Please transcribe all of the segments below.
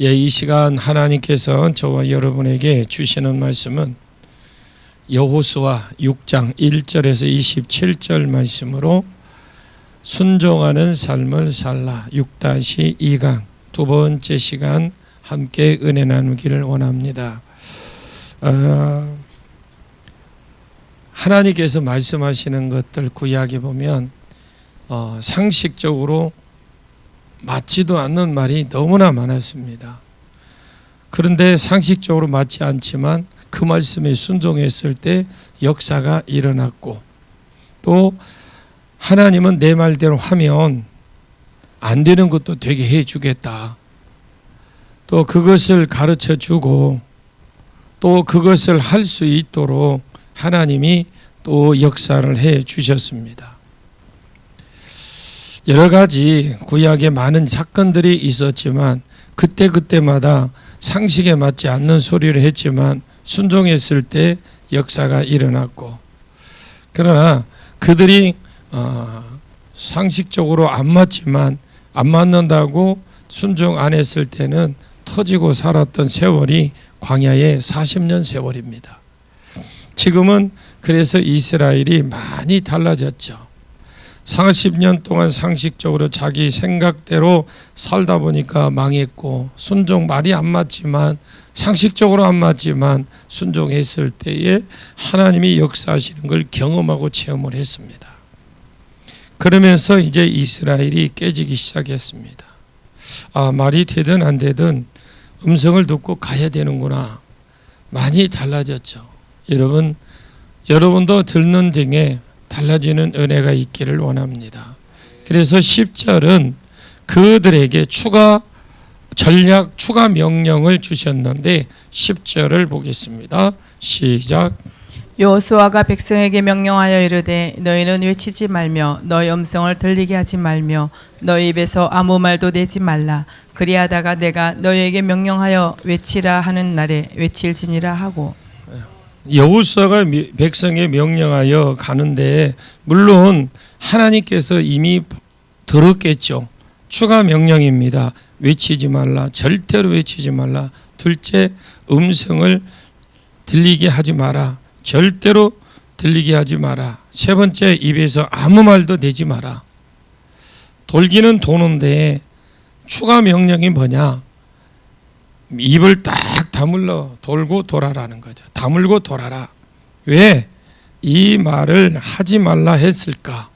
이 시간 하나님께서 저와 여러분에게 주시는 말씀은 여호수아 6장 1절에서 27절 말씀으로 순종하는 삶을 살라 6-2강 두 번째 시간 함께 은혜 나누기를 원합니다. 하나님께서 말씀하시는 것들 구약에 보면 상식적으로 맞지도 않는 말이 너무나 많았습니다. 그런데 상식적으로 맞지 않지만 그 말씀에 순종했을 때 역사가 일어났고, 또 하나님은 내 말대로 하면 안 되는 것도 되게 해주겠다, 또 그것을 가르쳐 주고 또 그것을 할 수 있도록 하나님이 또 역사를 해 주셨습니다. 여러 가지 구약에 많은 사건들이 있었지만 그때마다 상식에 맞지 않는 소리를 했지만 순종했을 때 역사가 일어났고, 그러나 그들이 상식적으로 안 맞지만 안 맞는다고 순종 안 했을 때는 터지고 살았던 세월이 광야의 40년 세월입니다. 지금은 그래서 이스라엘이 많이 달라졌죠. 40년 동안 상식적으로 자기 생각대로 살다 보니까 망했고, 순종 말이 안 맞지만 상식적으로 안 맞지만 순종했을 때에 하나님이 역사하시는 걸 경험하고 체험을 했습니다. 그러면서 이제 이스라엘이 깨지기 시작했습니다. 말이 되든 안 되든 음성을 듣고 가야 되는구나. 많이 달라졌죠. 여러분도 듣는 등에 달라지는 은혜가 있기를 원합니다. 그래서 10절은 그들에게 추가 명령을 주셨는데 10절을 보겠습니다. 시작. 여호수아가 백성에게 명령하여 이르되 너희는 외치지 말며 너희 음성을 들리게 하지 말며 너희 입에서 아무 말도 내지 말라. 그리하다가 내가 너희에게 명령하여 외치라 하는 날에 외칠지니라 하고. 여호수아가 백성에 명령하여 가는데 물론 하나님께서 이미 들었겠죠. 추가 명령입니다. 외치지 말라. 절대로 외치지 말라. 둘째, 음성을 들리게 하지 마라. 절대로 들리게 하지 마라. 세 번째, 입에서 아무 말도 내지 마라. 돌기는 도는데 추가 명령이 뭐냐? 입을 딱 다물러 돌고 돌아라는 거죠. 다물고 돌아라. 왜 이 말을 하지 말라 했을까?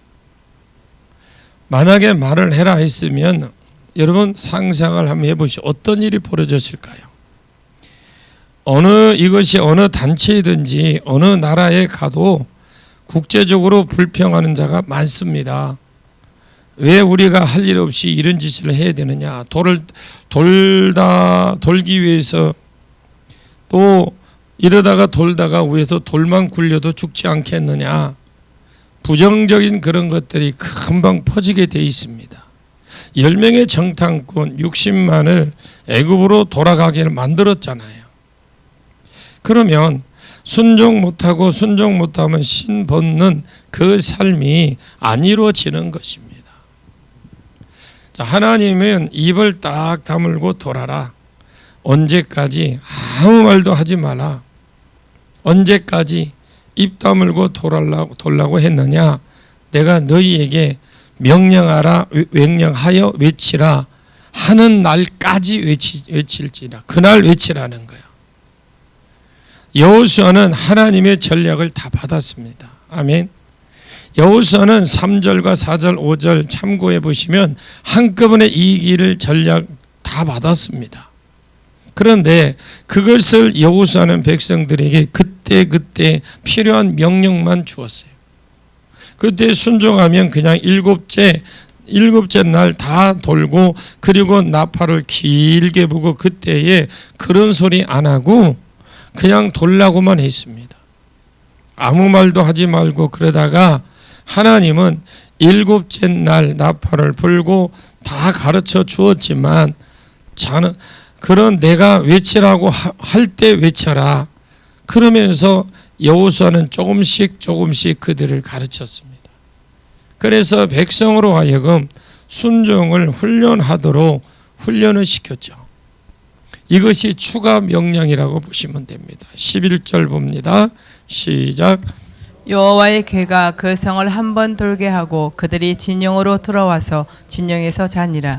만약에 말을 해라 했으면 여러분 상상을 한번 해보시오. 어떤 일이 벌어졌을까요? 이것이 어느 단체이든지 어느 나라에 가도 국제적으로 불평하는 자가 많습니다. 왜 우리가 할 일 없이 이런 짓을 해야 되느냐? 돌기 위해서, 또 이러다가 돌다가 위에서 돌만 굴려도 죽지 않겠느냐? 부정적인 그런 것들이 금방 퍼지게 돼 있습니다. 10명의 정탐꾼 60만을 애굽으로 돌아가게 만들었잖아요. 그러면 순종 못하면 신 벗는 그 삶이 안 이루어지는 것입니다. 자, 하나님은 입을 딱 다물고 돌아라. 언제까지 아무 말도 하지 마라. 언제까지 입 다물고 돌라고 했느냐? 내가 너희에게 명령하여 외치라 하는 날까지 외칠지라. 그날 외치라는 거예요. 여호수아는 하나님의 전략을 다 받았습니다. 아멘. 여호수아는 3절과 4절, 5절 참고해 보시면 한꺼번에 이 길을 전략 다 받았습니다. 그런데 그것을 여호수아는 백성들에게 그때 필요한 명령만 주었어요. 그때 순종하면 그냥 일곱째 날 다 돌고, 그리고 나팔을 길게 부고, 그때에 그런 소리 안 하고 그냥 돌라고만 했습니다. 아무 말도 하지 말고. 그러다가 하나님은 일곱째 날 나팔을 불고 다 가르쳐 주었지만 그런 내가 외치라고 할 때 외쳐라. 그러면서 여호수아는 조금씩 그들을 가르쳤습니다. 그래서 백성으로 하여금 순종을 훈련하도록 훈련을 시켰죠. 이것이 추가 명령이라고 보시면 됩니다. 11절 봅니다. 시작. 여호와의 궤가 그 성을 한 번 돌게 하고 그들이 진영으로 돌아와서 진영에서 자니라.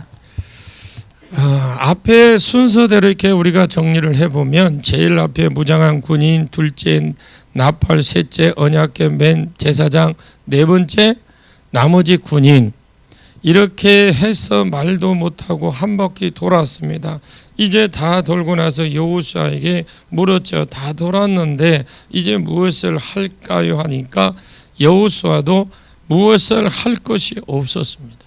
앞에 순서대로 이렇게 우리가 정리를 해보면 제일 앞에 무장한 군인, 둘째 나팔, 셋째 언약궤, 맨 제사장, 네 번째 나머지 군인, 이렇게 해서 말도 못하고 한 바퀴 돌았습니다. 이제 다 돌고 나서 여호수아에게 물었죠. 다 돌았는데 이제 무엇을 할까요? 하니까 여호수아도 무엇을 할 것이 없었습니다.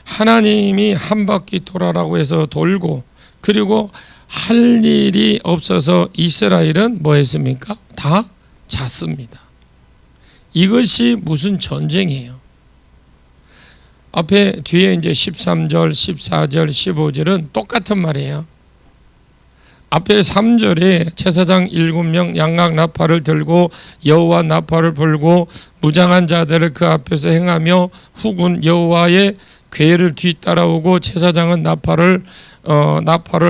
하나님이 한 바퀴 돌아라고 해서 돌고, 그리고 할 일이 없어서 이스라엘은 뭐 했습니까? 다 잤습니다. 이것이 무슨 전쟁이에요? 앞에 뒤에 이제 13절, 14절, 15절은 똑같은 말이에요. 앞에 3절에 제사장 7명 양각 나팔을 들고 여호와 나팔을 불고 무장한 자들을 그 앞에서 행하며 후군 여호와의 궤를 뒤따라오고 제사장은 나팔을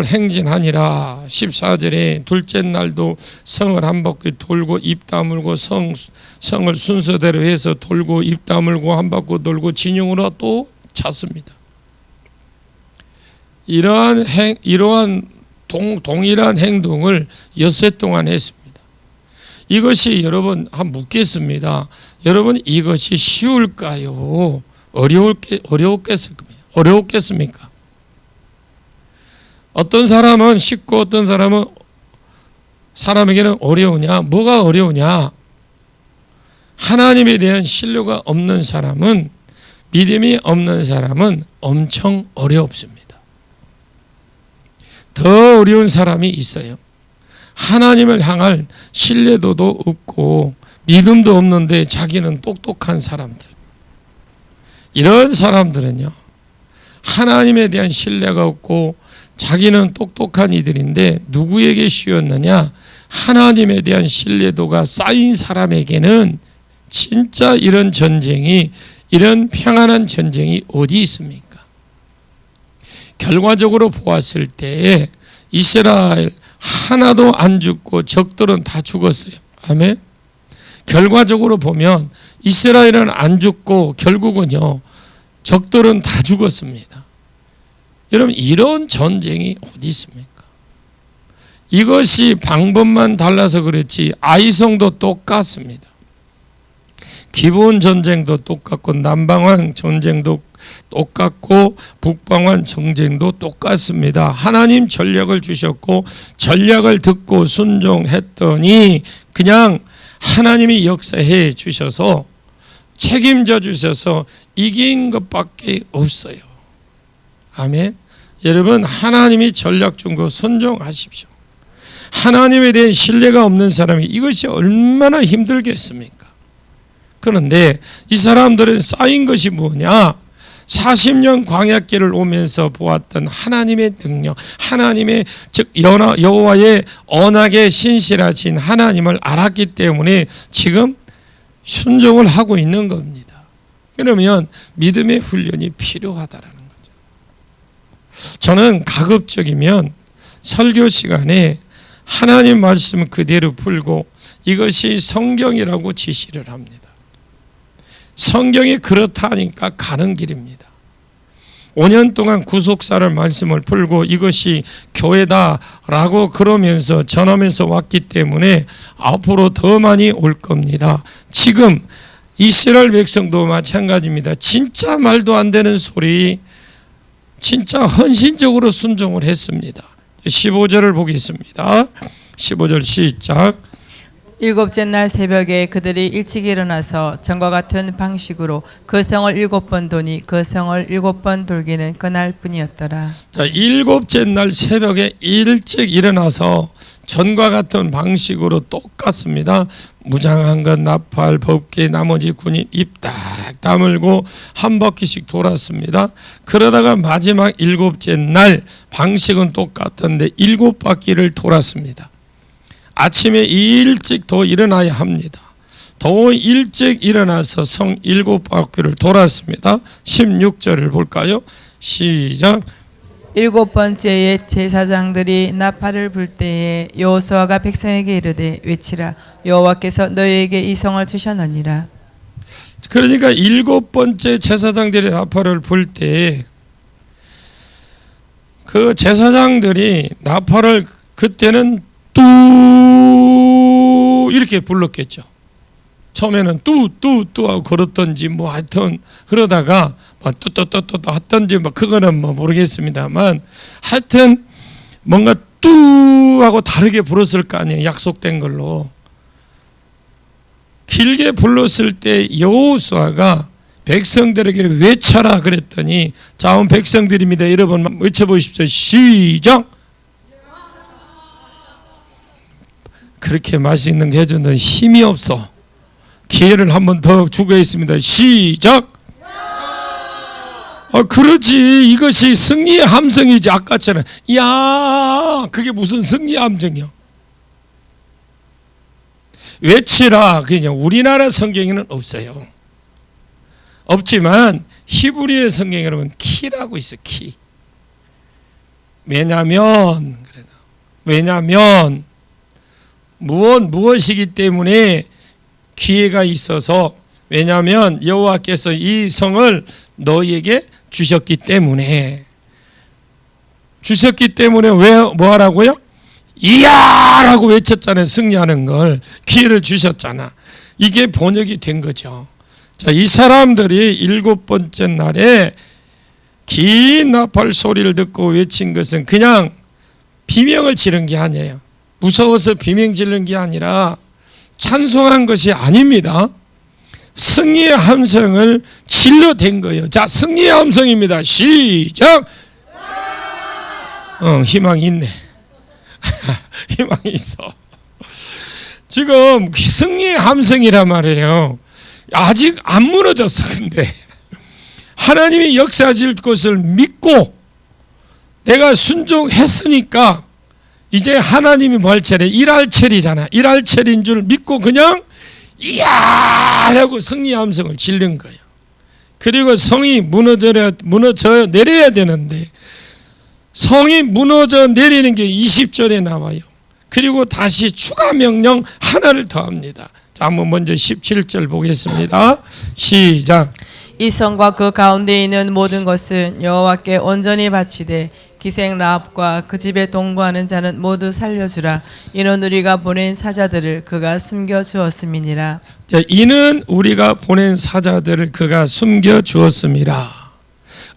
행진하니라. 14절에 둘째 날도 성을 한 바퀴 돌고 입 다물고 성을 순서대로 해서 돌고 입 다물고 한 바퀴 돌고 진영으로 또 찼습니다. 이러한 동일한 행동을 엿새 동안 했습니다. 이것이 여러분 한번 묻겠습니다. 여러분 이것이 쉬울까요? 어려웠겠습니까? 어떤 사람은 쉽고 어떤 사람에게는 어려우냐? 뭐가 어려우냐? 하나님에 대한 신뢰가 없는 사람은, 믿음이 없는 사람은 엄청 어렵습니다. 더 어려운 사람이 있어요. 하나님을 향할 신뢰도도 없고 믿음도 없는데 자기는 똑똑한 사람들. 이런 사람들은요, 하나님에 대한 신뢰가 없고 자기는 똑똑한 이들인데 누구에게 쉬웠느냐? 하나님에 대한 신뢰도가 쌓인 사람에게는 진짜 이런 전쟁이, 이런 평안한 전쟁이 어디 있습니까? 결과적으로 보았을 때 이스라엘 하나도 안 죽고 적들은 다 죽었어요. 아멘. 결과적으로 보면 이스라엘은 안 죽고 결국은요 적들은 다 죽었습니다. 여러분 이런 전쟁이 어디 있습니까? 이것이 방법만 달라서 그렇지 아이성도 똑같습니다. 기본 전쟁도 똑같고 남방한 전쟁도 똑같고 북방한 전쟁도 똑같습니다. 하나님 전략을 주셨고 전략을 듣고 순종했더니 그냥 하나님이 역사해 주셔서 책임져 주셔서 이긴 것밖에 없어요. 아멘. 여러분 하나님이 전략 준 거 순종하십시오. 하나님에 대한 신뢰가 없는 사람이 이것이 얼마나 힘들겠습니까? 그런데 이 사람들은 쌓인 것이 뭐냐? 40년 광야길을 오면서 보았던 하나님의 능력, 하나님의 즉 여호와의 언약에 신실하신 하나님을 알았기 때문에 지금 순종을 하고 있는 겁니다. 그러면 믿음의 훈련이 필요하다라는 거죠. 저는 가급적이면 설교 시간에 하나님 말씀 그대로 풀고 이것이 성경이라고 지시를 합니다. 성경이 그렇다니까 가는 길입니다. 5년 동안 구속사를 말씀을 풀고 이것이 교회다라고 그러면서 전하면서 왔기 때문에 앞으로 더 많이 올 겁니다. 지금 이스라엘 백성도 마찬가지입니다. 진짜 말도 안 되는 소리, 진짜 헌신적으로 순종을 했습니다. 15절을 보겠습니다. 15절 시작. 일곱째 날 새벽에 그들이 일찍 일어나서 전과 같은 방식으로 그 성을 7번 도니 그 성을 7번 돌기는 그날 뿐이었더라. 자, 일곱째 날 새벽에 일찍 일어나서 전과 같은 방식으로 똑같습니다. 무장한 것 나팔 법궤 나머지 군인 입 딱 다물고 한 바퀴씩 돌았습니다. 그러다가 마지막 일곱째 날 방식은 똑같은데 7바퀴를 돌았습니다. 아침에 일찍 더 일어나야 합니다. 더 일찍 일어나서 성 7바퀴를 돌았습니다. 16절을 볼까요? 시작. 일곱 번째에 제사장들이 나팔을 불 때에 여호수아가 백성에게 이르되 외치라 여호와께서 너희에게 이 성을 주셨느니라. 그러니까 일곱 번째 제사장들이 나팔을 불 때 그 제사장들이 나팔을 그때는 뚜 이렇게 불렀겠죠. 처음에는 뚜 하고 걸었던지 뭐 하여튼 그러다가 뚜 했던지 뭐 그거는 뭐 모르겠습니다만 하여튼 뭔가 뚜 하고 다르게 불었을 거 아니에요. 약속된 걸로. 길게 불렀을 때 여호수아가 백성들에게 외쳐라 그랬더니 자, 오늘 백성들입니다. 여러분 외쳐보십시오. 시작. 그렇게 맛있는 거 해주는 힘이 없어. 기회를 한 번 더 주겠습니다. 시작. 그렇지. 이것이 승리의 함성이지. 아까처럼 야 그게 무슨 승리의 함성이요. 외치라. 그냥 우리나라 성경에는 없어요. 없지만 히브리의 성경에 보면 키라고 있어. 키. 왜냐면 무엇이기 때문에 기회가 있어서 왜냐하면 여호와께서 이 성을 너희에게 주셨기 때문에 왜 뭐하라고요? 이야라고 외쳤잖아요. 승리하는 걸 기회를 주셨잖아. 이게 번역이 된 거죠. 자, 이 사람들이 일곱 번째 날에 긴 나팔 소리를 듣고 외친 것은 그냥 비명을 지른 게 아니에요. 무서워서 비명 지른 게 아니라 찬송한 것이 아닙니다. 승리의 함성을 질러댄 거예요. 자, 승리의 함성입니다. 시작. 희망이 있네. 희망이 있어. 지금 승리의 함성이란 말이에요. 아직 안 무너졌어. 근데 하나님이 역사하실 것을 믿고 내가 순종했으니까 이제 하나님이 뭐 할 차례? 일할 차례잖아. 일할 차례인 줄 믿고 그냥 이야 하고 승리 함성을 지른 거예요. 그리고 성이 무너져 내려야 되는데 성이 무너져 내리는 게 20절에 나와요. 그리고 다시 추가 명령 하나를 더합니다. 자, 한번 먼저 17절 보겠습니다. 시작. 이 성과 그 가운데 있는 모든 것은 여호와께 온전히 바치되 기생 라합과 그 집에 동거하는 자는 모두 살려주라. 이는 우리가 보낸 사자들을 그가 숨겨 주었음이니라. 자, 이는 우리가 보낸 사자들을 그가 숨겨 주었음이라.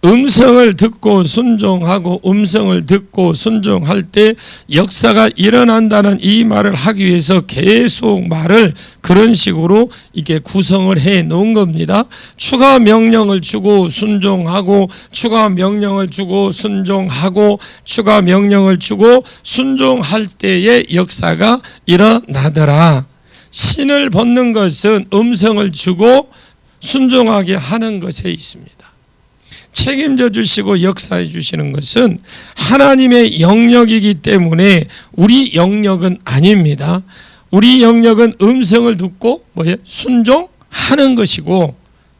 음성을 듣고 순종하고 음성을 듣고 순종할 때 역사가 일어난다는 이 말을 하기 위해서 계속 말을 그런 식으로 이렇게 구성을 해 놓은 겁니다. 추가 명령을 주고 순종하고 추가 명령을 주고 순종하고 추가 명령을 주고 순종할 때의 역사가 일어나더라. 신을 벗는 것은 음성을 주고 순종하게 하는 것에 있습니다. 책임져 주시고 역사해 주시는 것은 하나님의 영역이기 때문에 우리 영역은 아닙니다. 우리 영역은 음성을 듣고 순종하는 것이고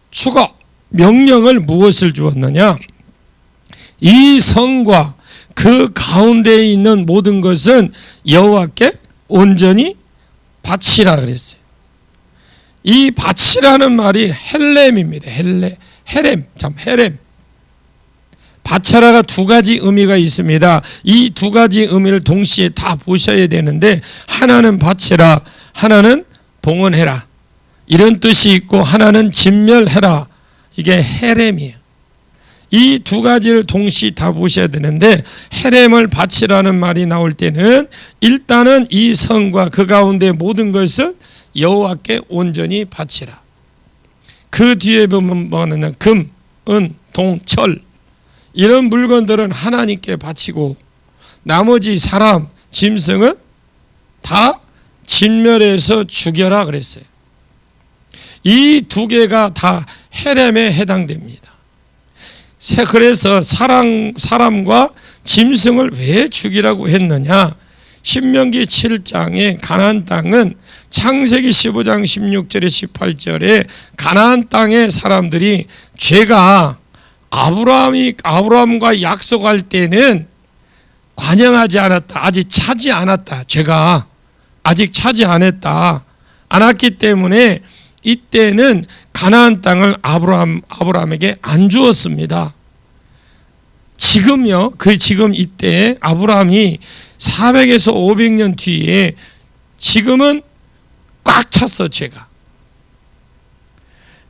추가 명령을 무엇을 주었느냐? 이 성과 그 가운데에 있는 모든 것은 여호와께 온전히 바치라 그랬어요. 이 바치라는 말이 헬렘입니다. 헤렘. 바쳐라가 두 가지 의미가 있습니다. 이 두 가지 의미를 동시에 다 보셔야 되는데 하나는 바쳐라, 하나는 봉헌해라 이런 뜻이 있고 하나는 진멸해라 이게 헤렘이에요. 이 두 가지를 동시에 다 보셔야 되는데 헤렘을 바치라는 말이 나올 때는 일단은 이 성과 그 가운데 모든 것은 여호와께 온전히 바치라. 그 뒤에 보면 뭐냐면 금, 은, 동, 철 이런 물건들은 하나님께 바치고 나머지 사람, 짐승은 다 진멸해서 죽여라 그랬어요. 이 두 개가 다 헤렘에 해당됩니다. 그래서 사람과 짐승을 왜 죽이라고 했느냐? 신명기 7장에 가나안 땅은 창세기 15장 16절에 18절에 가나안 땅의 사람들이 죄가 아브라함과 약속할 때는 관영하지 않았다. 아직 차지 않았다. 제가 아직 차지 않았기 때문에 이때는 가나안 땅을 아브라함에게 안 주었습니다. 지금요, 지금 이때 아브라함이 400에서 500년 뒤에 지금은 꽉 찼어, 제가.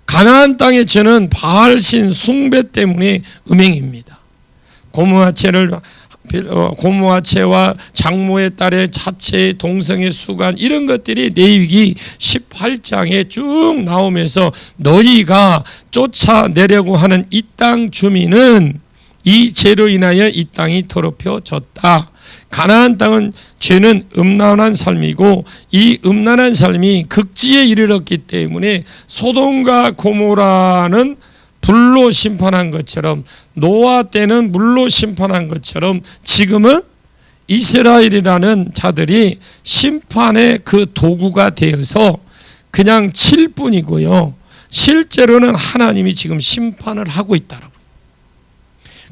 가나안 땅에 저는 바알신 숭배 때문에 음행입니다. 고무화채와 장모의 딸의 자체, 동성의 수간 이런 것들이 레위기 18장에 쭉 나오면서 너희가 쫓아내려고 하는 이 땅 주민은 이 죄로 인하여 이 땅이 더럽혀졌다. 가나안 땅은 죄는 음란한 삶이고 이 음란한 삶이 극지에 이르렀기 때문에 소돔과 고모라는 불로 심판한 것처럼 노아 때는 물로 심판한 것처럼 지금은 이스라엘이라는 자들이 심판의 그 도구가 되어서 그냥 칠 뿐이고요. 실제로는 하나님이 지금 심판을 하고 있다라고요.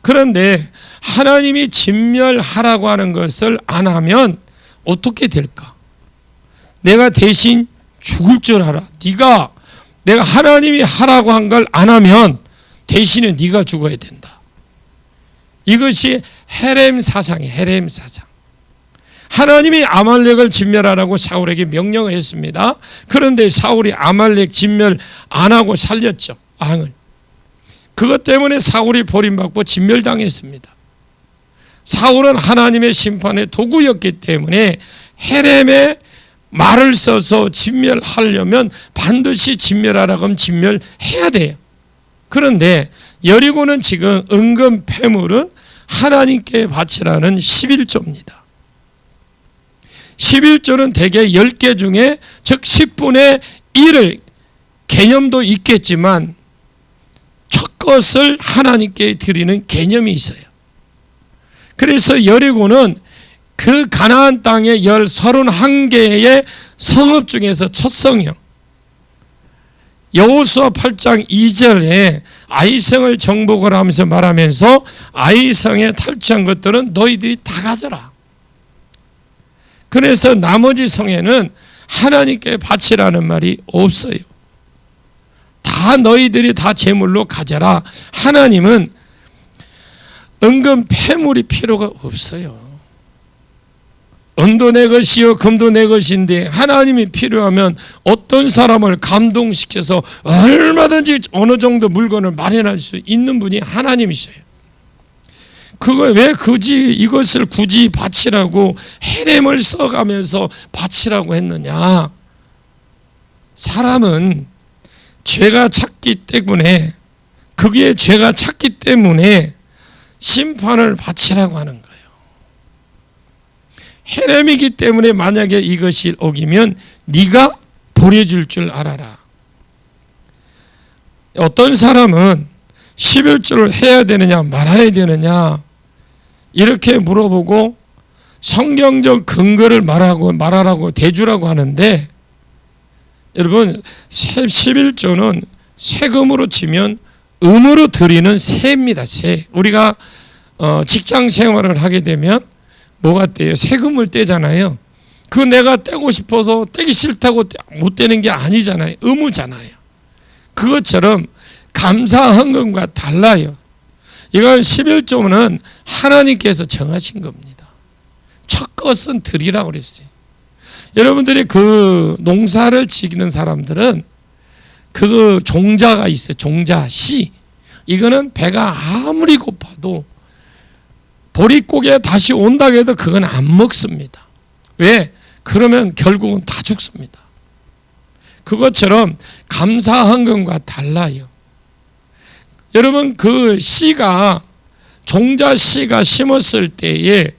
그런데 하나님이 진멸하라고 하는 것을 안 하면 어떻게 될까? 내가 대신 죽을 줄 알아. 내가 하나님이 하라고 한 걸 안 하면 대신에 네가 죽어야 된다. 이것이 헤렘 사상이에요. 헤렘 사상. 하나님이 아말렉을 진멸하라고 사울에게 명령을 했습니다. 그런데 사울이 아말렉 진멸 안 하고 살렸죠. 왕을. 그것 때문에 사울이 버림받고 진멸당했습니다. 사울은 하나님의 심판의 도구였기 때문에 헤렘의 말을 써서 진멸하려면 반드시 진멸하라고 하면 진멸해야 돼요. 그런데 여리고는 지금 은근 폐물은 하나님께 바치라는 11조입니다. 11조는 대개 10개 중에 즉 10분의 1을 개념도 있겠지만 첫 것을 하나님께 드리는 개념이 있어요. 그래서 여리고는 그 가나안 땅의 31개의 성읍 중에서 첫 성이요. 여호수아 8장 2절에 아이성을 정복을 하면서 말하면서 아이성에 탈취한 것들은 너희들이 다 가져라. 그래서 나머지 성에는 하나님께 바치라는 말이 없어요. 다 너희들이 다 제물로 가져라. 하나님은 은근 폐물이 필요가 없어요. 은도 내 것이요 금도 내 것인데 하나님이 필요하면 어떤 사람을 감동시켜서 얼마든지 어느 정도 물건을 마련할 수 있는 분이 하나님이셔요. 그거 왜 이것을 굳이 바치라고 헤렘을 써가면서 바치라고 했느냐? 사람은 죄가 찼기 때문에 그게 죄가 찼기 때문에 심판을 바치라고 하는 거예요. 헤렘이기 때문에 만약에 이것이 어기면 네가 버려줄 줄 알아라. 어떤 사람은 11조를 해야 되느냐 말아야 되느냐 이렇게 물어보고 성경적 근거를 말하라고 대주라고 하는데 여러분 11조는 세금으로 치면 음으로 드리는 세입니다. 세. 우리가 직장 생활을 하게 되면 뭐가 떼요? 세금을 떼잖아요. 그거 내가 떼고 싶어서 떼기 싫다고 못 떼는 게 아니잖아요. 의무잖아요. 그것처럼 감사헌금과 달라요. 이건 11조는 하나님께서 정하신 겁니다. 첫 것은 드리라고 그랬어요. 여러분들이 그 농사를 지키는 사람들은 그 종자가 있어요. 종자, 씨. 이거는 배가 아무리 고파도 보릿고개 다시 온다고 해도 그건 안 먹습니다. 왜? 그러면 결국은 다 죽습니다. 그것처럼 감사헌금과 달라요. 여러분 그 씨가 종자 씨가 심었을 때에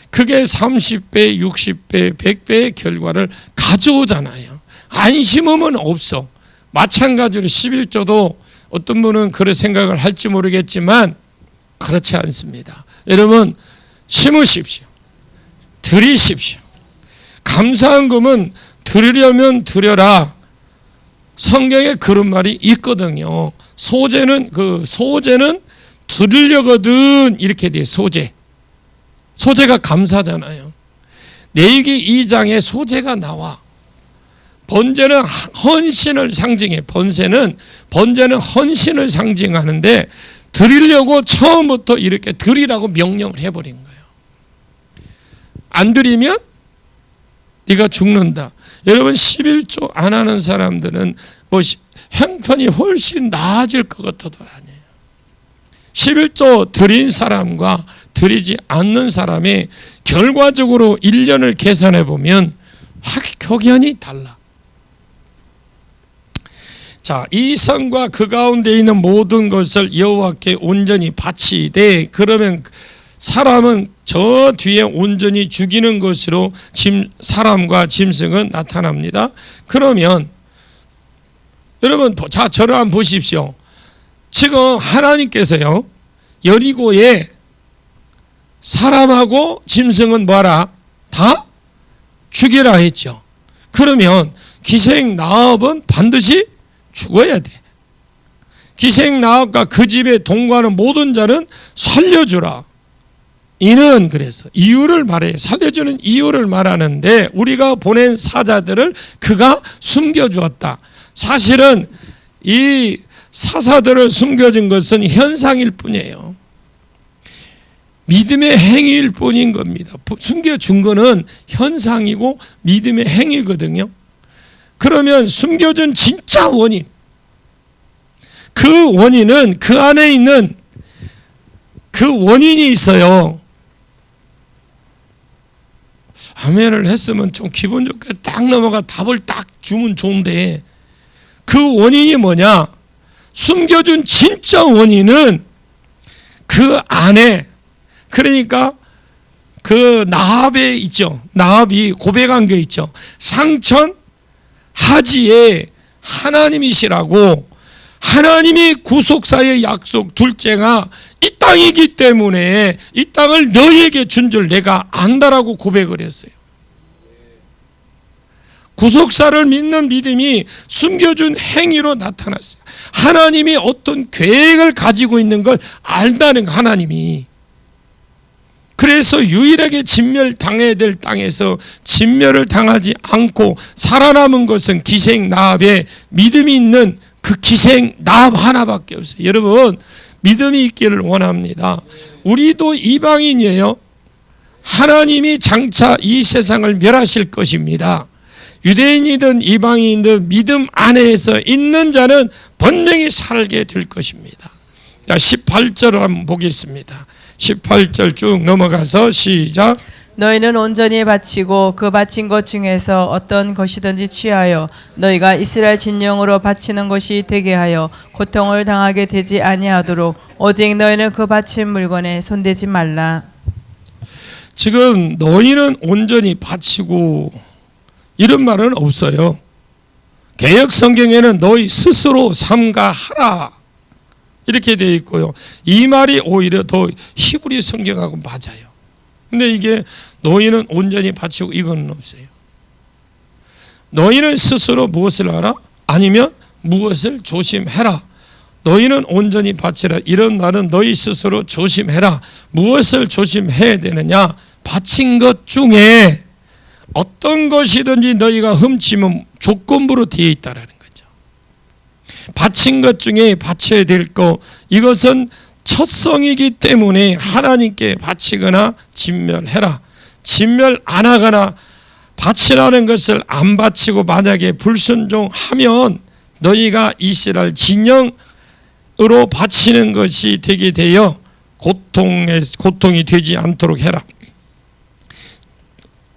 그게 30배, 60배, 100배의 결과를 가져오잖아요. 안 심으면 없어. 마찬가지로 11조도 어떤 분은 그런 생각을 할지 모르겠지만 그렇지 않습니다. 여러분 심으십시오. 드리십시오. 감사헌금은 드리려면 드려라. 성경에 그런 말이 있거든요. 소재는 드리려거든 이렇게 돼. 소재가 감사잖아요. 레위기 2장에 소재가 나와. 번제는 헌신을 상징해. 번제는 헌신을 상징하는데 드리려고 처음부터 이렇게 드리라고 명령을 해버린 거예요. 안 드리면 네가 죽는다. 여러분 11조 안 하는 사람들은 뭐 형편이 훨씬 나아질 것 같아도 아니에요. 11조 드린 사람과 드리지 않는 사람이 결과적으로 1년을 계산해 보면 확연히 달라. 자, 이 성과 그 가운데 있는 모든 것을 여호와께 온전히 바치되, 그러면 사람은 저 뒤에 온전히 죽이는 것으로 사람과 짐승은 나타납니다. 그러면 여러분, 자, 저를 한번 보십시오. 지금 하나님께서요, 여리고에 사람하고 짐승은 뭐하라? 다 죽이라 했죠. 그러면 기생 나합은 반드시 죽어야 돼. 기생 나합과 그 집에 동거하는 모든 자는 살려주라. 이는 그래서 이유를 말해, 살려주는 이유를 말하는데, 우리가 보낸 사자들을 그가 숨겨주었다. 사실은 이 사사들을 숨겨준 것은 현상일 뿐이에요. 믿음의 행위일 뿐인 겁니다. 숨겨준 거는 현상이고 믿음의 행위거든요. 그러면 숨겨준 진짜 원인, 그 원인은 그 안에 있는 그 원인이 있어요. 아멘을 했으면 좀 기분 좋게 딱 넘어가 답을 딱 주면 좋은데, 그 원인이 뭐냐? 숨겨준 진짜 원인은 그 안에, 그러니까 그 나합에 있죠. 나합이 고백한 게 있죠. 상천 하지에 하나님이시라고, 하나님이 구속사의 약속 둘째가 이 땅이기 때문에 이 땅을 너희에게 준 줄 내가 안다라고 고백을 했어요. 구속사를 믿는 믿음이 숨겨준 행위로 나타났어요. 하나님이 어떤 계획을 가지고 있는 걸 안다는 하나님이. 그래서 유일하게 진멸당해야 될 땅에서 진멸을 당하지 않고 살아남은 것은 기생 나합의 믿음이 있는 그 기생 나합 하나밖에 없어요. 여러분, 믿음이 있기를 원합니다. 우리도 이방인이에요. 하나님이 장차 이 세상을 멸하실 것입니다. 유대인이든 이방인이든 믿음 안에서 있는 자는 분명히 살게 될 것입니다. 자, 18절을 한번 보겠습니다. 18절 쭉 넘어가서 시작. 너희는 온전히 바치고 그 바친 것 중에서 어떤 것이든지 취하여 너희가 이스라엘 진영으로 바치는 것이 되게 하여 고통을 당하게 되지 아니하도록 오직 너희는 그 바친 물건에 손대지 말라. 지금 너희는 온전히 바치고 이런 말은 없어요. 개역 성경에는 너희 스스로 삼가하라 이렇게 되어 있고요. 이 말이 오히려 더 히브리 성경하고 맞아요. 근데 이게 너희는 온전히 바치고 이거는 없어요. 너희는 스스로 무엇을 하라? 아니면 무엇을 조심해라. 너희는 온전히 바치라. 이런 말은 너희 스스로 조심해라. 무엇을 조심해야 되느냐? 바친 것 중에 어떤 것이든지 너희가 훔치면 조건부로 되어 있다라는 거죠. 바친 것 중에 바쳐야 될 것, 이것은 첫성이기 때문에 하나님께 바치거나 진멸해라. 진멸 안 하거나 바치라는 것을 안 바치고 만약에 불순종하면 너희가 이스라엘 진영으로 바치는 것이 되게 되어 고통이 되지 않도록 해라.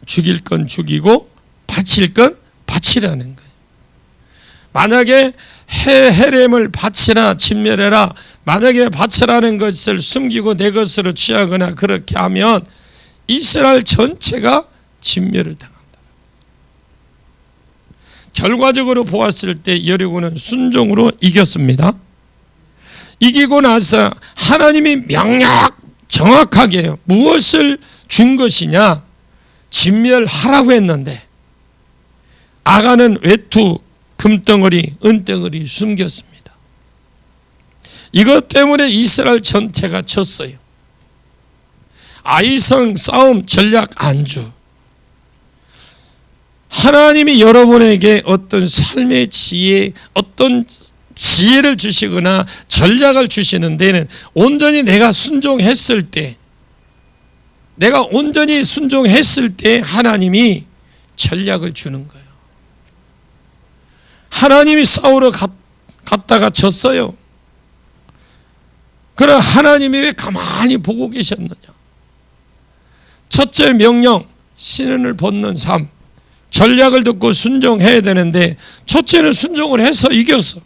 죽일 건 죽이고 바칠 건 바치라는 거예요. 만약에 헤렘을 바치라, 진멸해라, 만약에 바치라는 것을 숨기고 내 것으로 취하거나 그렇게 하면 이스라엘 전체가 진멸을 당한다. 결과적으로 보았을 때 여리고는 순종으로 이겼습니다. 이기고 나서 하나님이 명확 정확하게 무엇을 준 것이냐? 진멸하라고 했는데 아간은 외투, 금덩어리, 은덩어리 숨겼습니다. 이것 때문에 이스라엘 전체가 졌어요. 아이성 싸움 전략 안주. 하나님이 여러분에게 어떤 삶의 지혜, 어떤 지혜를 주시거나 전략을 주시는 데는 온전히 내가 순종했을 때, 내가 온전히 순종했을 때 하나님이 전략을 주는 거예요. 하나님이 싸우러 갔다가 졌어요. 그러나 하나님이 왜 가만히 보고 계셨느냐? 첫째 명령, 신을 벗는 삶, 전략을 듣고 순종해야 되는데 첫째는 순종을 해서 이겼어.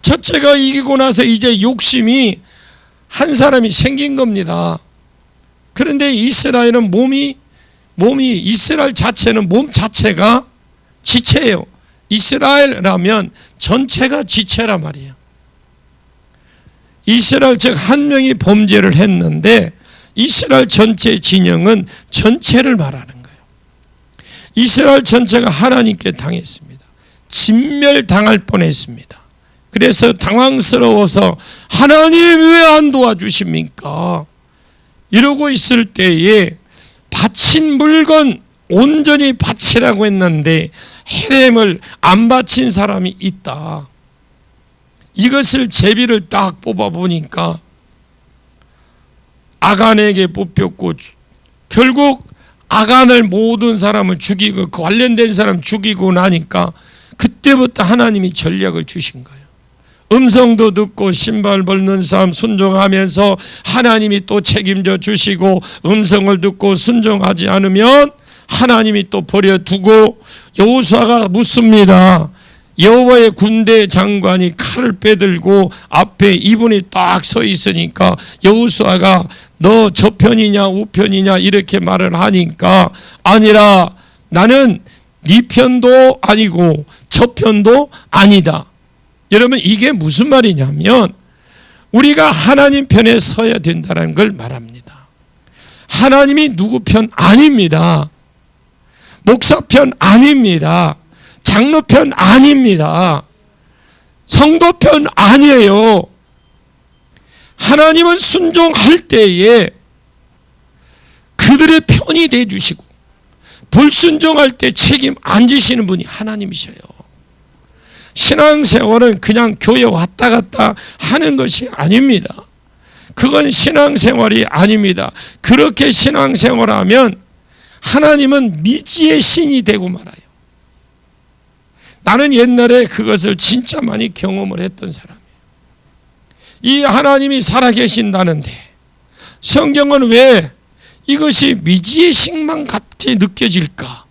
첫째가 이기고 나서 이제 욕심이 한 사람이 생긴 겁니다. 그런데 이스라엘은 몸이 이스라엘 자체는 몸 자체가 지체예요. 이스라엘라면 전체가 지체란 말이에요. 이스라엘 즉 한 명이 범죄를 했는데 이스라엘 전체 진영은 전체를 말하는 거예요. 이스라엘 전체가 하나님께 당했습니다. 진멸당할 뻔했습니다. 그래서 당황스러워서 하나님 왜 안 도와주십니까? 이러고 있을 때에 바친 물건 온전히 바치라고 했는데 헤렘을 안 바친 사람이 있다. 이것을 제비를 딱 뽑아보니까 아간에게 뽑혔고 결국 아간을 모든 사람을 죽이고 관련된 사람 죽이고 나니까 그때부터 하나님이 전략을 주신 거예요. 음성도 듣고 신발 벗는 삶 순종하면서 하나님이 또 책임져 주시고 음성을 듣고 순종하지 않으면 하나님이 또 버려두고 여호수아가 묻습니다. 여호와의 군대 장관이 칼을 빼들고 앞에 이분이 딱 서 있으니까 여호수아가 너 저편이냐 우편이냐 이렇게 말을 하니까 아니라 나는 네 편도 아니고 저편도 아니다. 여러분 이게 무슨 말이냐면 우리가 하나님 편에 서야 된다는 걸 말합니다. 하나님이 누구 편 아닙니다. 목사 편 아닙니다. 장로 편 아닙니다. 성도 편 아니에요. 하나님은 순종할 때에 그들의 편이 되어주시고 불순종할 때 책임 안 지시는 분이 하나님이셔요. 신앙생활은 그냥 교회 왔다 갔다 하는 것이 아닙니다. 그건 신앙생활이 아닙니다. 그렇게 신앙생활하면 하나님은 미지의 신이 되고 말아요. 나는 옛날에 그것을 진짜 많이 경험을 했던 사람이에요. 이 하나님이 살아계신다는데 성경은 왜 이것이 미지의 신만 같이 느껴질까?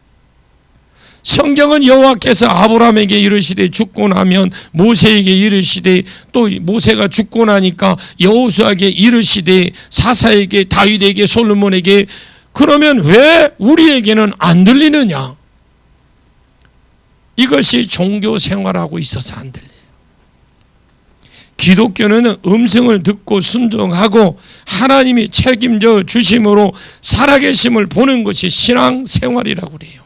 성경은 여호와께서 아브라함에게 이르시되 죽고 나면 모세에게 이르시되 또 모세가 죽고 나니까 여호수아에게 이르시되 사사에게 다윗에게 솔로몬에게 그러면 왜 우리에게는 안 들리느냐? 이것이 종교 생활하고 있어서 안 들려요. 기독교는 음성을 듣고 순종하고 하나님이 책임져 주심으로 살아계심을 보는 것이 신앙생활이라고 그래요.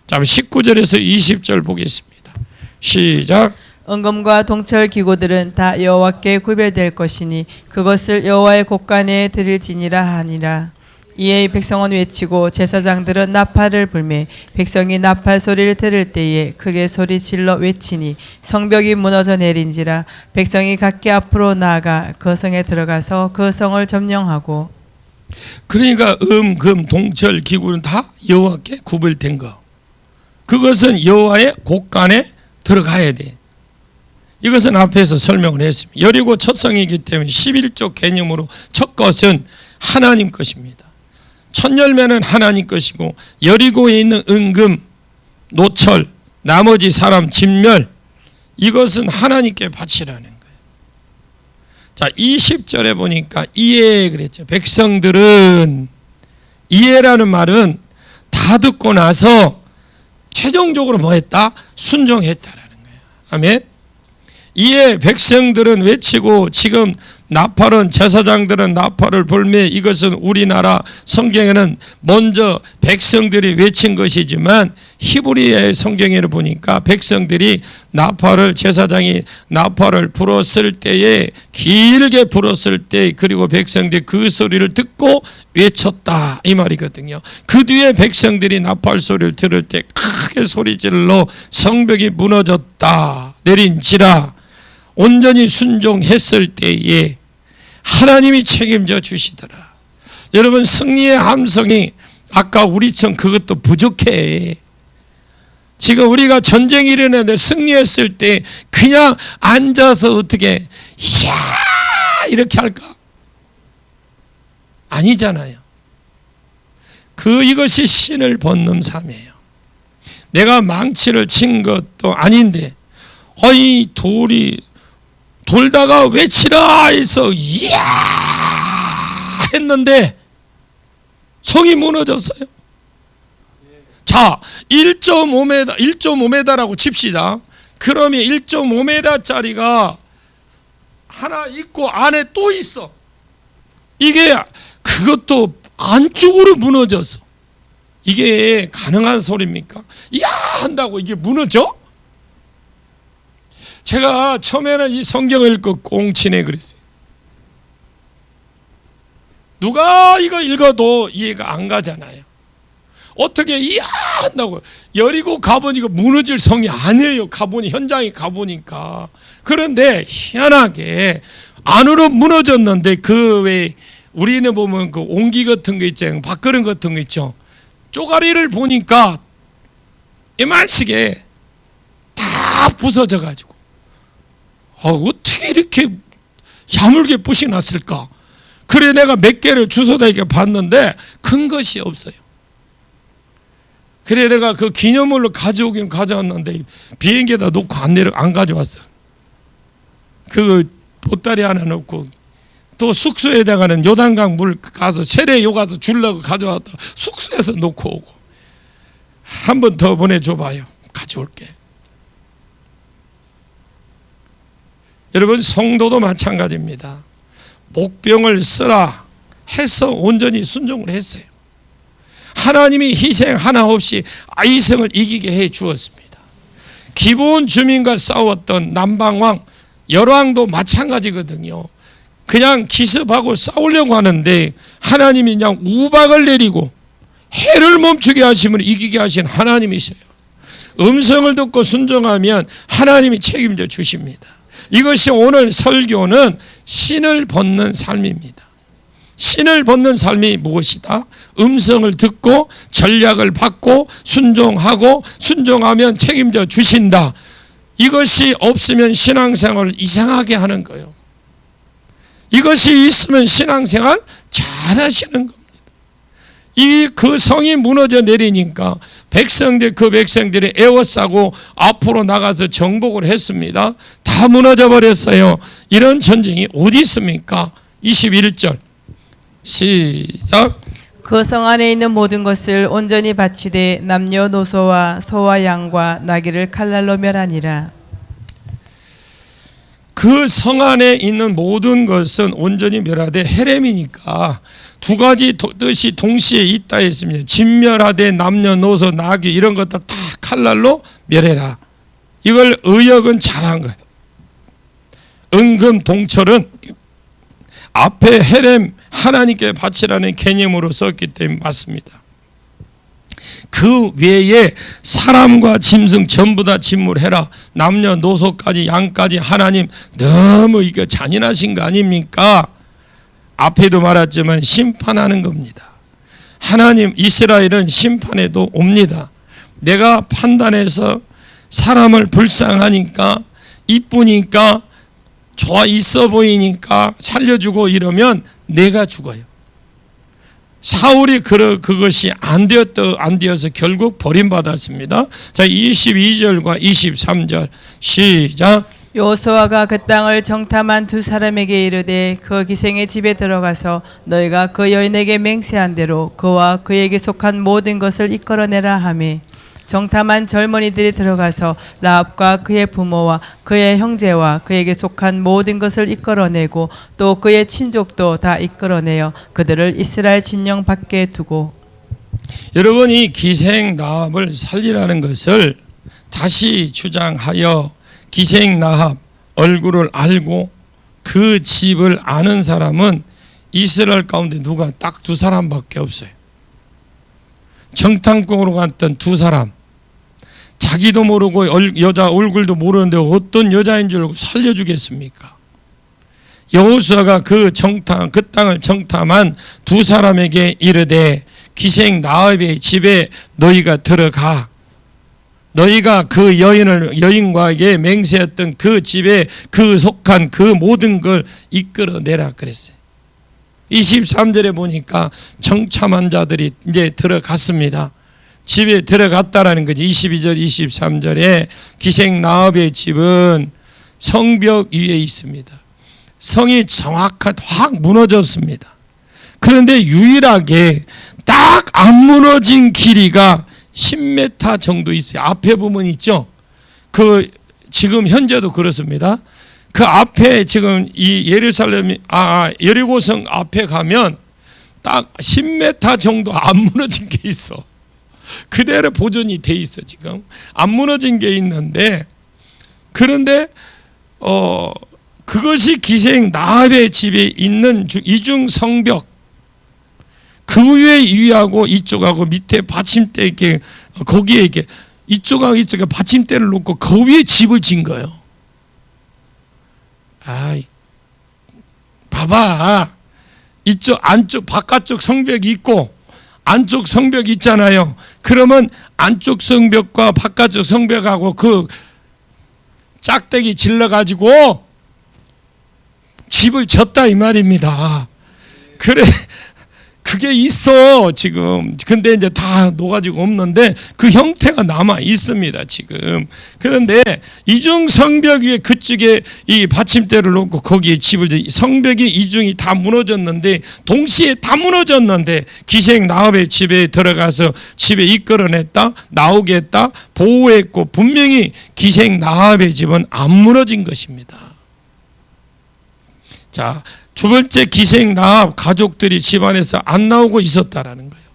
자, 19절에서 20절 보겠습니다. 시작. 은금과 동철 기구들은 다 여호와께 구별될 것이니 그것을 여호와의 곳간에 드릴지니라 하니라. 이에 백성은 외치고 제사장들은 나팔을 불매 백성이 나팔 소리를 들을 때에 크게 소리질러 외치니 성벽이 무너져 내린지라. 백성이 각기 앞으로 나아가 그 성에 들어가서 그 성을 점령하고. 그러니까 금, 동철 기구는 다 여호와께 구별된 거. 그것은 여호와의 곳간에 들어가야 돼. 이것은 앞에서 설명을 했습니다. 여리고 첫 성이기 때문에 11조 개념으로 첫 것은 하나님 것입니다. 첫 열매는 하나님 것이고 여리고에 있는 은금, 노철, 나머지 사람 진멸 이것은 하나님께 바치라는 거예요. 자, 20절에 보니까 이에 그랬죠. 백성들은 이해라는 말은 다 듣고 나서 최종적으로 뭐 했다? 순종했다라는 거예요. 아멘. 이에 백성들은 외치고 지금 나팔은 제사장들은 나팔을 불매 이것은 우리나라 성경에는 먼저 백성들이 외친 것이지만 히브리의 성경에를 보니까 백성들이 제사장이 나팔을 불었을 때에, 길게 불었을 때, 그리고 백성들이 그 소리를 듣고 외쳤다 이 말이거든요. 그 뒤에 백성들이 나팔 소리를 들을 때 크게 소리질러 성벽이 무너졌다 내린지라. 온전히 순종했을 때에 하나님이 책임져 주시더라. 여러분, 승리의 함성이 아까 우리처럼 그것도 부족해. 지금 우리가 전쟁이 일어나는데 승리했을 때 그냥 앉아서 어떻게 이야 이렇게 할까? 아니잖아요. 이것이 신을 벗는 삶이에요. 내가 망치를 친 것도 아닌데 이 돌다가 외치라 해서 이야 했는데 성이 무너졌어요. 자, 1.5m라고 칩시다. 그러면 1.5m짜리가 하나 있고 안에 또 있어. 이게 그것도 안쪽으로 무너졌어. 이게 가능한 소리입니까? 야 한다고 이게 무너져? 제가 처음에는 이 성경을 읽고 꽁치네 그랬어요. 누가 이거 읽어도 이해가 안 가잖아요. 어떻게 이야 한다고. 여리고 가보니까 무너질 성이 아니에요. 현장에 가보니까. 그런데 희한하게 안으로 무너졌는데 왜 우리는 보면 그 옹기 같은 거 있잖아요. 밥그릇 같은 거 있죠. 쪼가리를 보니까 이만식에 다 부서져 가지고 어떻게 이렇게 야물게 부시 났을까? 그래 내가 몇 개를 주워다니까 봤는데 큰 것이 없어요. 그래 내가 그 기념물로 가져오긴 가져왔는데 비행기에다 놓고 안 가져왔어. 그 보따리 하나 넣고 또 숙소에다가는 요단강 물 가서 세례 요가서 주려고 가져왔다. 숙소에서 놓고 오고. 한 번 더 보내줘봐요. 가져올게. 여러분, 성도도 마찬가지입니다. 목병을 쓰라 해서 온전히 순종을 했어요. 하나님이 희생 하나 없이 아이성을 이기게 해 주었습니다. 기브온 주민과 싸웠던 남방왕 열왕도 마찬가지거든요. 그냥 기습하고 싸우려고 하는데 하나님이 그냥 우박을 내리고 해를 멈추게 하시면 이기게 하신 하나님이세요. 음성을 듣고 순종하면 하나님이 책임져 주십니다. 이것이 오늘 설교는 신을 벗는 삶입니다. 신을 벗는 삶이 무엇이다? 음성을 듣고 전략을 받고 순종하면 책임져 주신다. 이것이 없으면 신앙생활을 이상하게 하는 거예요. 이것이 있으면 신앙생활 잘 하시는 겁니다. 그 성이 무너져 내리니까 백성들이 에워싸고 앞으로 나가서 정복을 했습니다. 다 무너져 버렸어요. 이런 전쟁이 어디 있습니까? 21절 시작. 그 성 안에 있는 모든 것을 온전히 바치되 남녀노소와 소와 양과 나귀를 칼날로 멸하니라. 그 성 안에 있는 모든 것은 온전히 멸하되 헤렘이니까 두 가지 뜻이 동시에 있다 했습니다. 진멸하되 남녀노소 나귀 이런 것들 다 칼날로 멸해라. 이걸 의역은 잘한 거예요. 은금 동철은 앞에 헤렘 하나님께 바치라는 개념으로 썼기 때문에 맞습니다. 그 외에 사람과 짐승 전부 다 진물해라. 남녀노소까지 양까지 하나님 너무 이거 잔인하신 거 아닙니까? 앞에도 말했지만 심판하는 겁니다. 하나님 이스라엘은 심판에도 옵니다. 내가 판단해서 사람을 불쌍하니까 이쁘니까 좋아 있어 보이니까 살려주고 이러면 내가 죽어요. 사울이 그것이 안 되어서 결국 버림받았습니다. 자, 22절과 23절 시작. 여호수아가 그 땅을 정탐한 두 사람에게 이르되 그 기생의 집에 들어가서 너희가 그 여인에게 맹세한 대로 그와 그에게 속한 모든 것을 이끌어내라 하매 정탐한 젊은이들이 들어가서 라합과 그의 부모와 그의 형제와 그에게 속한 모든 것을 이끌어내고 또 그의 친족도 다 이끌어내어 그들을 이스라엘 진영 밖에 두고 여러분이 기생나합을 살리라는 것을 다시 주장하여 기생나합 얼굴을 알고 그 집을 아는 사람은 이스라엘 가운데 누가 딱 두 사람밖에 없어요. 정탐꾼으로 갔던 두 사람, 자기도 모르고 여자 얼굴도 모르는데 어떤 여자인 줄 알고 살려주겠습니까? 여호수아가 그 땅을 정탐한 두 사람에게 이르되 기생나합의 집에 너희가 들어가 너희가 그 여인과에게 맹세했던 그 집에 그 속한 그 모든 걸 이끌어내라 그랬어요. 23절에 보니까 정참한 자들이 이제 들어갔습니다. 집에 들어갔다라는 거지. 22절 23절에 기생나합의 집은 성벽 위에 있습니다. 성이 정확하게 확 무너졌습니다. 그런데 유일하게 딱 안 무너진 길이가 10m 정도 있어요. 앞에 보면 있죠. 그 지금 현재도 그렇습니다. 그 앞에 지금 이 여리고성 앞에 가면 딱 10m 정도 안 무너진 게 있어. 그대로 보존이 돼 있어. 지금 안 무너진 게 있는데, 그런데 그것이 기생나합의 집에 있는 이중 성벽, 그 위에 위하고 이쪽하고 밑에 받침대 이렇게 거기에 이렇게 이쪽하고 이쪽에 받침대를 놓고 그 위에 집을 진 거예요. 봐봐. 이쪽 안쪽 바깥쪽 성벽이 있고 안쪽 성벽이 있잖아요. 그러면 안쪽 성벽과 바깥쪽 성벽하고 그 짝대기 질러 가지고 집을 졌다 이 말입니다. 그래, 그게 있어 지금. 근데 이제 다 녹아지고 없는데 그 형태가 남아 있습니다 지금. 그런데 이중 성벽 위에 그쪽에 이 받침대를 놓고 거기에 집을, 성벽이 이중이 다 무너졌는데, 동시에 다 무너졌는데 기생나합의 집에 들어가서 집에 이끌어냈다, 나오게 했다, 보호했고, 분명히 기생나합의 집은 안 무너진 것입니다. 자, 두 번째, 기생나합 가족들이 집안에서 안 나오고 있었다라는 거예요.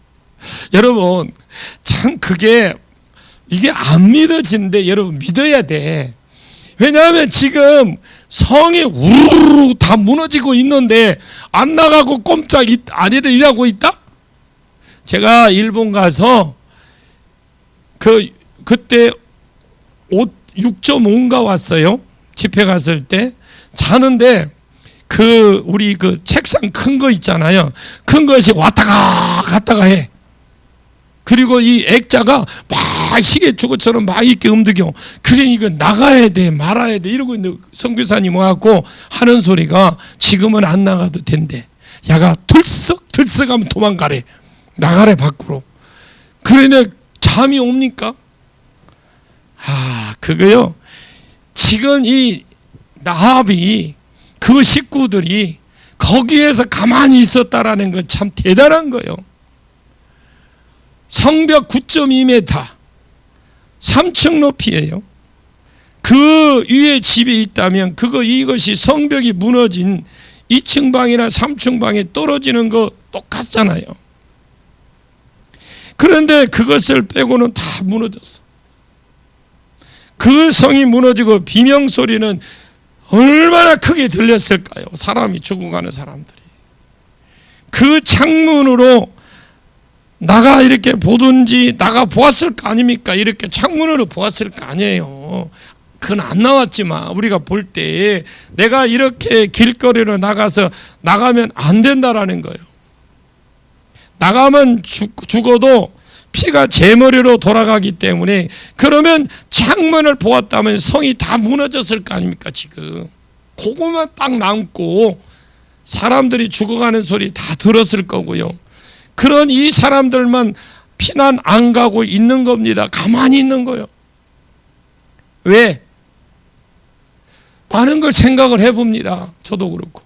여러분, 참 이게 안 믿어지는데 여러분 믿어야 돼. 왜냐하면 지금 성이 우르르 다 무너지고 있는데 안 나가고 꼼짝 안 일하고 있다? 제가 일본 가서 그때 6.5인가 왔어요. 집회 갔을 때 자는데 우리 책상 큰 거 있잖아요. 큰 것이 왔다가 갔다가 해. 그리고 이 액자가 막 시계 주고처럼 막 이렇게 움직여. 그러니까 나가야 돼, 말아야 돼. 이러고 있는 선교사님 와갖고 하는 소리가 지금은 안 나가도 된대. 야가 들썩 하면 도망가래. 나가래, 밖으로. 그러니 잠이 옵니까? 그거요. 지금 이 나합이 그 식구들이 거기에서 가만히 있었다라는 건 참 대단한 거예요. 성벽 9.2m, 3층 높이에요. 그 위에 집이 있다면 이것이 성벽이 무너진 2층 방이나 3층 방에 떨어지는 거 똑같잖아요. 그런데 그것을 빼고는 다 무너졌어. 그 성이 무너지고 비명소리는 얼마나 크게 들렸을까요? 사람이 죽어가는 사람들이. 그 창문으로 나가 이렇게 보든지 나가 보았을 거 아닙니까? 이렇게 창문으로 보았을 거 아니에요. 그건 안 나왔지만 우리가 볼 때 내가 이렇게 길거리로 나가면 안 된다라는 거예요. 나가면 죽어도 피가 제 머리로 돌아가기 때문에, 그러면 창문을 보았다면 성이 다 무너졌을 거 아닙니까? 지금 그거만 딱 남고 사람들이 죽어가는 소리 다 들었을 거고요. 그런 이 사람들만 피난 안 가고 있는 겁니다. 가만히 있는 거예요. 왜? 많은 걸 생각을 해봅니다. 저도 그렇고.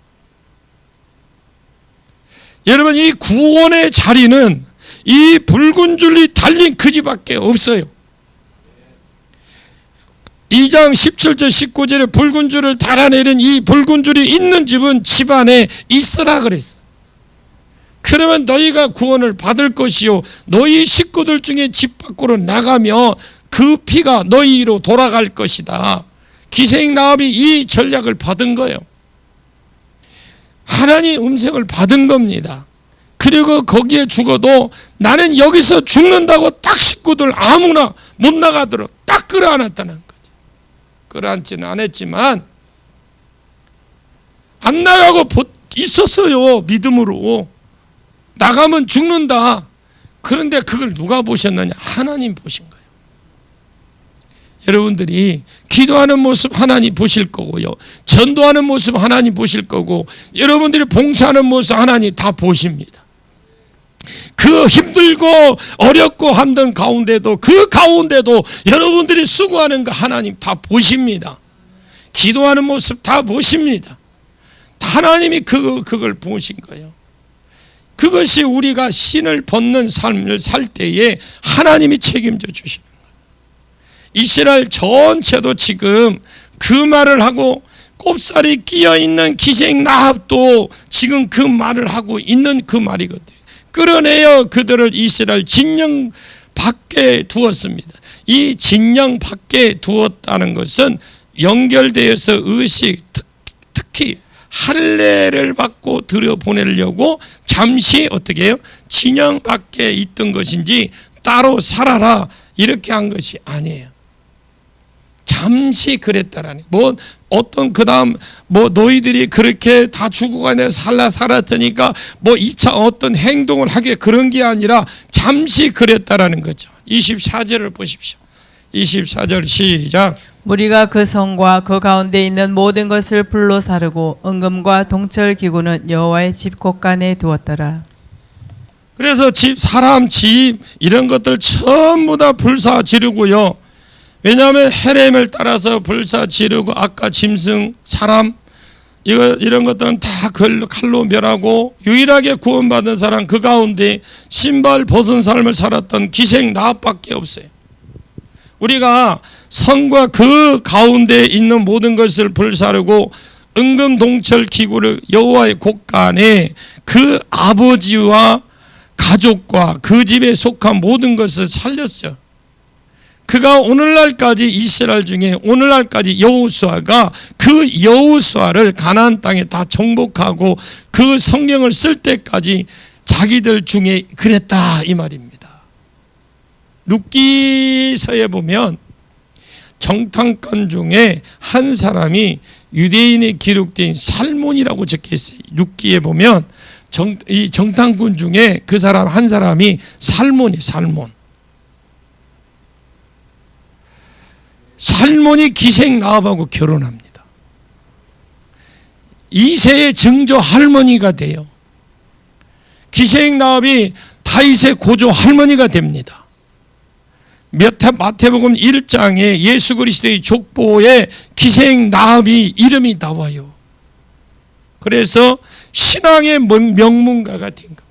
여러분, 이 구원의 자리는 이 붉은 줄이 달린 그 집밖에 없어요. 2장 17절 19절에 붉은 줄을 달아내린 이 붉은 줄이 있는 집은 집 안에 있으라 그랬어. 그러면 너희가 구원을 받을 것이요 너희 식구들 중에 집 밖으로 나가며 그 피가 너희로 돌아갈 것이다. 기생나합이 이 전략을 받은 거예요. 하나님 음성을 받은 겁니다. 그리고 거기에 죽어도 나는 여기서 죽는다고 딱 식구들 아무나 못 나가도록 딱 끌어안았다는 거죠. 끌어안지는 않았지만 안 나가고 있었어요. 믿음으로. 나가면 죽는다. 그런데 그걸 누가 보셨느냐? 하나님 보신 거예요. 여러분들이 기도하는 모습 하나님 보실 거고요. 전도하는 모습 하나님 보실 거고 여러분들이 봉사하는 모습 하나님 다 보십니다. 그 힘들고 어렵고 힘든 가운데도 그 가운데도 여러분들이 수고하는 거 하나님 다 보십니다. 기도하는 모습 다 보십니다. 하나님이 그걸 보신 거예요. 그것이 우리가 신을 벗는 삶을 살 때에 하나님이 책임져 주시는 거예요. 이스라엘 전체도 지금 그 말을 하고 꼽살이 끼어있는 기생나합도 지금 그 말을 하고 있는 그 말이거든요. 끌어내어 그들을 이스라엘 진영 밖에 두었습니다. 이 진영 밖에 두었다는 것은 연결되어서 의식, 특히 할례를 받고 들여보내려고 잠시 어떻게 해요? 진영 밖에 있던 것인지 따로 살아라 이렇게 한 것이 아니에요. 잠시 그랬다라니. 뭐 어떤 그다음 뭐 너희들이 그렇게 다 죽어가네 살았으니까 뭐 2차 어떤 행동을 하게 그런 게 아니라 잠시 그랬다라는 거죠. 24절을 보십시오. 24절 시작. 무리가 그 성과 그 가운데 있는 모든 것을 불로 사르고 은금과 동철 기구는 여호와의 집 곳간에 두었더라. 그래서 집, 사람, 집 이런 것들 전부 다 불사 지르고요. 왜냐하면 헤렘을 따라서 불사 지르고 아까 짐승, 사람 이런 것들은 다 칼로 멸하고 유일하게 구원받은 사람 그 가운데 신발 벗은 삶을 살았던 기생 나합밖에 없어요. 우리가 성과 그 가운데 있는 모든 것을 불사르고 은금동철 기구를 여호와의 곳간에 그 아버지와 가족과 그 집에 속한 모든 것을 살렸어요. 그가 오늘날까지 이스라엘 중에 오늘날까지 여호수아가 그 여호수아를 가나안 땅에 다 정복하고 그 성경을 쓸 때까지 자기들 중에 그랬다 이 말입니다. 룻기서에 보면 정탐꾼 중에 한 사람이 유대인에 기록된 살몬이라고 적혀 있어요. 룻기에 보면 이 정탐꾼 중에 그 사람 한 사람이 살몬이 살몬이 기생나합하고 결혼합니다. 2세의 증조 할머니가 돼요. 기생나합이 다윗의 고조 할머니가 됩니다. 마태복음 1장에 예수 그리스도의 족보에 기생나합이 이름이 나와요. 그래서 신앙의 명문가가 된 겁니다.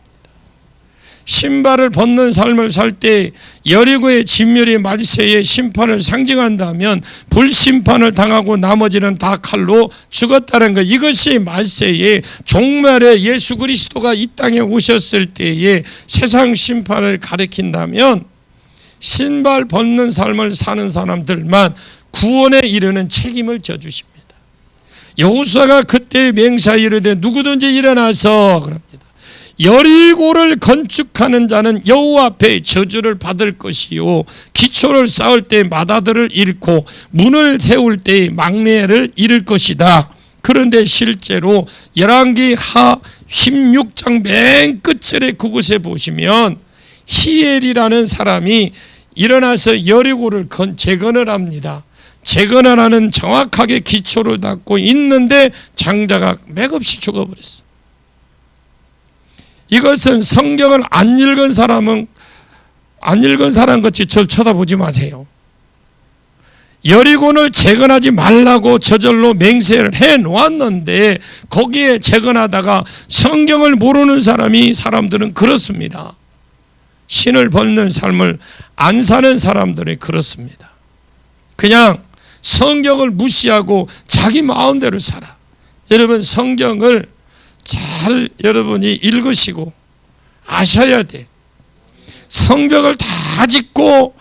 신발을 벗는 삶을 살 때 여리고의 진멸이 말세의 심판을 상징한다면 불심판을 당하고 나머지는 다 칼로 죽었다는 것. 이것이 말세의 종말에 예수 그리스도가 이 땅에 오셨을 때의 세상 심판을 가리킨다면 신발 벗는 삶을 사는 사람들만 구원에 이르는 책임을 져주십니다. 여호수아가 그때 맹세하여 이르되 누구든지 일어나서 그럽니다. 여리고를 건축하는 자는 여호와 앞에 저주를 받을 것이요 기초를 쌓을 때 마다들을 잃고 문을 세울 때 막내를 잃을 것이다. 그런데 실제로 열왕기 하 16장 맨 끝절에 그곳에 보시면 히엘이라는 사람이 일어나서 여리고를 재건을 합니다. 재건을 하는 정확하게 기초를 닦고 있는데 장자가 맥없이 죽어버렸어. 이것은 성경을 안 읽은 사람 같이 저를 쳐다보지 마세요. 여리고를 재건하지 말라고 저절로 맹세를 해 놓았는데 거기에 재건하다가 성경을 모르는 사람들은 그렇습니다. 신을 벗는 삶을 안 사는 사람들이 그렇습니다. 그냥 성경을 무시하고 자기 마음대로 살아. 여러분 성경을 잘 여러분이 읽으시고 아셔야 돼. 성벽을 다 짓고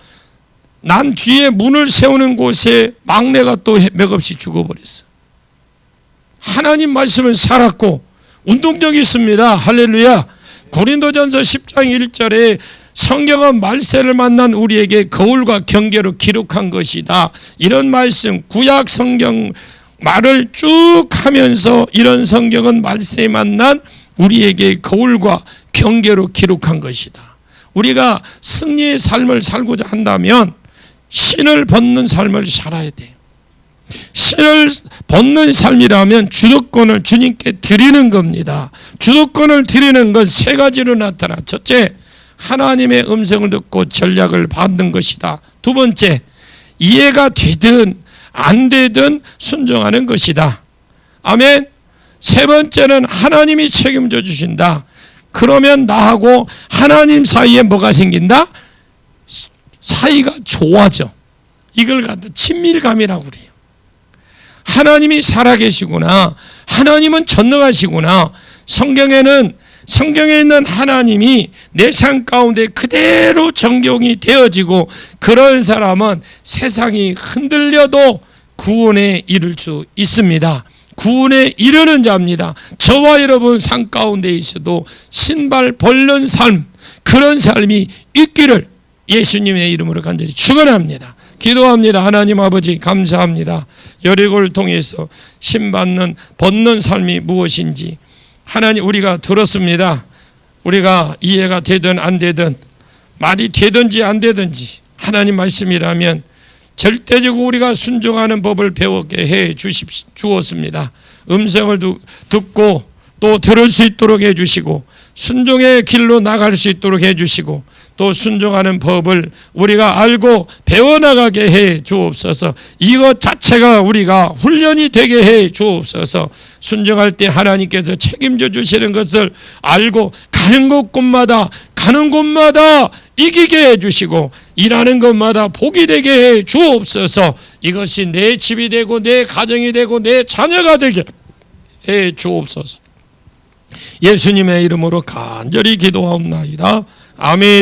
난 뒤에 문을 세우는 곳에 막내가 또 맥없이 죽어버렸어. 하나님 말씀은 살았고 운동력이 있습니다. 할렐루야. 고린도전서 10장 1절에 성경은 말세를 만난 우리에게 거울과 경계로 기록한 것이다. 이런 말씀, 구약 성경 말을 쭉 하면서 이런 성경은 말세에 만난 우리에게 거울과 경계로 기록한 것이다. 우리가 승리의 삶을 살고자 한다면 신을 벗는 삶을 살아야 돼요. 신을 벗는 삶이라면 주도권을 주님께 드리는 겁니다. 주도권을 드리는 건 세 가지로 나타나. 첫째, 하나님의 음성을 듣고 전략을 받는 것이다. 두 번째, 이해가 되든 안 되든 순종하는 것이다. 아멘. 세 번째는 하나님이 책임져 주신다. 그러면 나하고 하나님 사이에 뭐가 생긴다? 사이가 좋아져. 이걸 갖다 친밀감이라고 그래요. 하나님이 살아계시구나. 하나님은 전능하시구나. 성경에 있는 하나님이 내 삶 가운데 그대로 적용이 되어지고 그런 사람은 세상이 흔들려도 구원에 이를 수 있습니다. 구원에 이르는 자입니다. 저와 여러분 삶 가운데 있어도 신발 벗는 삶, 그런 삶이 있기를 예수님의 이름으로 간절히 축원합니다. 기도합니다. 하나님 아버지 감사합니다. 여리고를 통해서 벗는 삶이 무엇인지 하나님 우리가 들었습니다. 우리가 이해가 되든 안 되든 말이 되든지 안 되든지 하나님 말씀이라면 절대적으로 우리가 순종하는 법을 배우게 해 주었습니다. 음성을 듣고 또 들을 수 있도록 해 주시고 순종의 길로 나갈 수 있도록 해 주시고 또 순종하는 법을 우리가 알고 배워나가게 해 주옵소서. 이것 자체가 우리가 훈련이 되게 해 주옵소서. 순종할 때 하나님께서 책임져 주시는 것을 알고 가는 곳마다 이기게 해 주시고 일하는 것마다 복이 되게 해 주옵소서. 이것이 내 집이 되고 내 가정이 되고 내 자녀가 되게 해 주옵소서. 예수님의 이름으로 간절히 기도하옵나이다. 아멘.